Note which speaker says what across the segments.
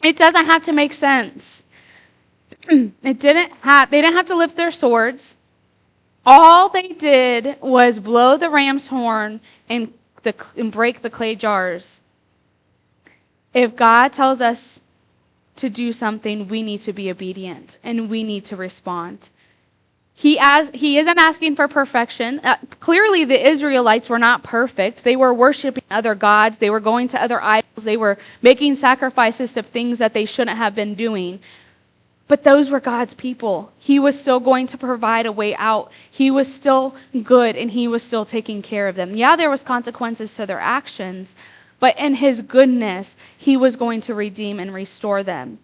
Speaker 1: It doesn't have to make sense. They didn't have to lift their swords. All they did was blow the ram's horn and break the clay jars. If God tells us to do something, we need to be obedient and we need to respond. He isn't asking for perfection. Clearly, the Israelites were not perfect. They were worshiping other gods. They were going to other idols. They were making sacrifices of things that they shouldn't have been doing. But those were God's people. He was still going to provide a way out. He was still good, and he was still taking care of them. Yeah, there was consequences to their actions, but in his goodness, he was going to redeem and restore them.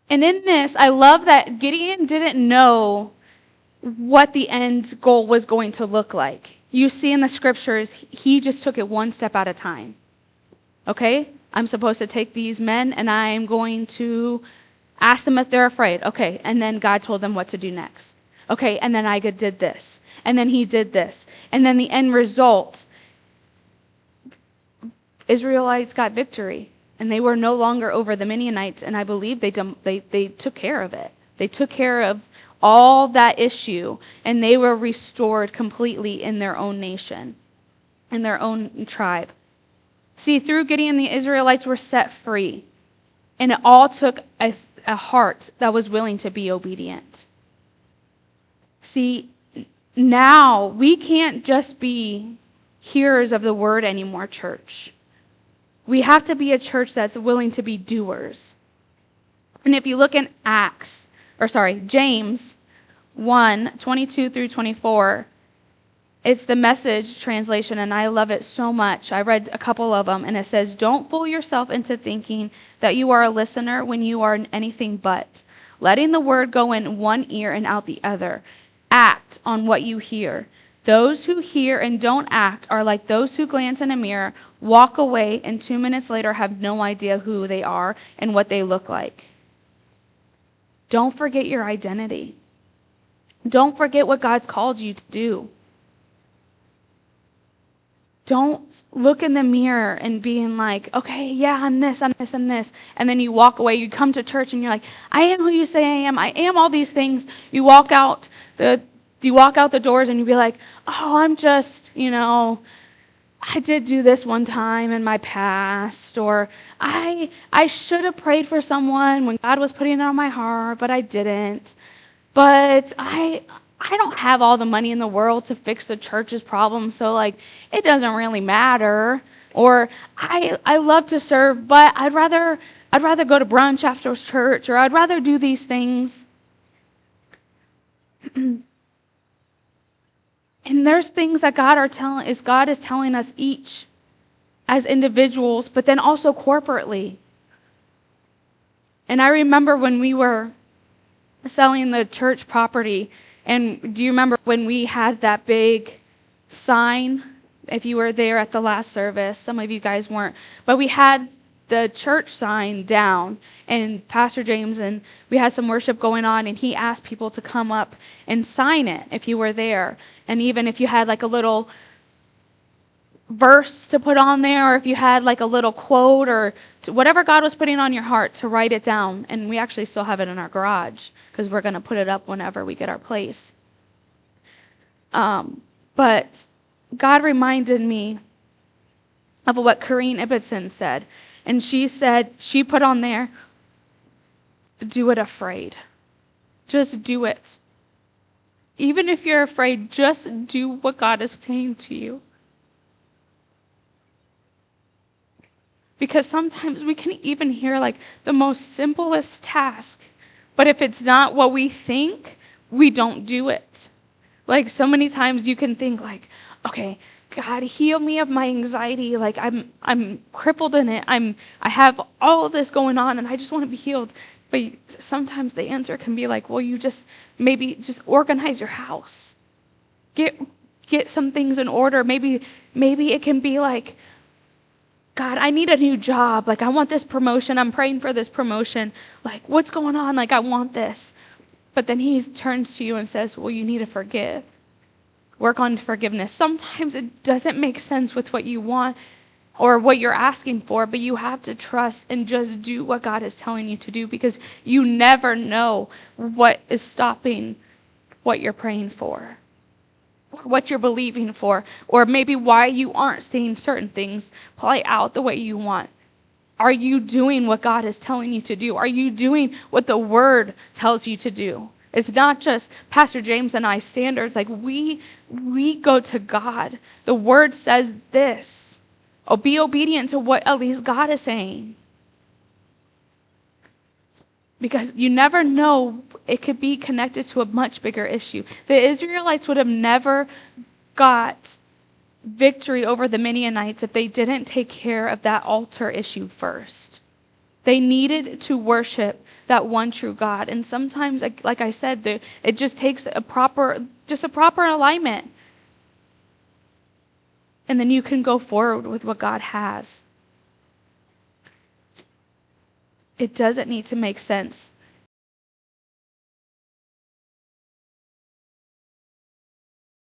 Speaker 1: And in this, I love that Gideon didn't know what the end goal was going to look like. You see in the scriptures, he just took it one step at a time. Okay? I'm supposed to take these men and I'm going to ask them if they're afraid. Okay, and then God told them what to do next. Okay, and then I did this. And then he did this. And then the end result, Israelites got victory. And they were no longer over the Midianites, and I believe they took care of it. They took care of all that issue, and they were restored completely in their own nation, in their own tribe. See, through Gideon, the Israelites were set free, and it all took a heart that was willing to be obedient. See, now we can't just be hearers of the word anymore, church. We have to be a church that's willing to be doers. And if you look in James 1:22 through 24, it's the Message translation, and I love it so much. I read a couple of them, and it says, "Don't fool yourself into thinking that you are a listener when you are anything but, letting the word go in one ear and out the other. Act on what you hear. Those who hear and don't act are like those who glance in a mirror, walk away, and 2 minutes later have no idea who they are and what they look like." Don't forget your identity. Don't forget what God's called you to do. Don't look in the mirror and being like, okay, yeah, I'm this, I'm this, I'm this. And then you walk away, you come to church and you're like, I am who you say I am all these things. You walk out the doors and you be like, oh, I'm just, I did do this one time in my past, or I should have prayed for someone when God was putting it on my heart, but I didn't. But I don't have all the money in the world to fix the church's problem, so it doesn't really matter. Or I love to serve, but I'd rather go to brunch after church, or I'd rather do these things. And there's things that God is telling us each as individuals, but then also corporately. And I remember when we were selling the church property, and do you remember when we had that big sign? If you were there at the last service, some of you guys weren't, but we had the church sign down, and Pastor James, and we had some worship going on, and he asked people to come up and sign it if you were there. And even if you had a little verse to put on there, or if you had a little quote, or whatever God was putting on your heart, to write it down. And we actually still have it in our garage because we're going to put it up whenever we get our place. But God reminded me of what Corrine Ibbotson said. And she put on there, do it afraid. Just do it. Even if you're afraid, just do what God is saying to you. Because sometimes we can even hear the most simplest task, but if it's not what we think, we don't do it. So many times you can think okay, God, heal me of my anxiety. I'm crippled in it. I have all of this going on, and I just want to be healed. But sometimes the answer can be well, you maybe just organize your house. Get some things in order. Maybe it can be God, I need a new job. I want this promotion. I'm praying for this promotion. What's going on? I want this. But then he turns to you and says, well, you need to forgive. Work on forgiveness. Sometimes it doesn't make sense with what you want. or what you're asking for, but you have to trust and just do what God is telling you to do, because you never know what is stopping what you're praying for, or what you're believing for, or maybe why you aren't seeing certain things play out the way you want. Are you doing what God is telling you to do? Are you doing what the Word tells you to do? It's not just Pastor James and I standards. Like we go to God. The Word says this. Oh, be obedient to what at least God is saying. Because you never know, it could be connected to a much bigger issue. The Israelites would have never got victory over the Midianites if they didn't take care of that altar issue first. They needed to worship that one true God. And sometimes, like I said, it just takes a proper alignment. And then you can go forward with what God has. It doesn't need to make sense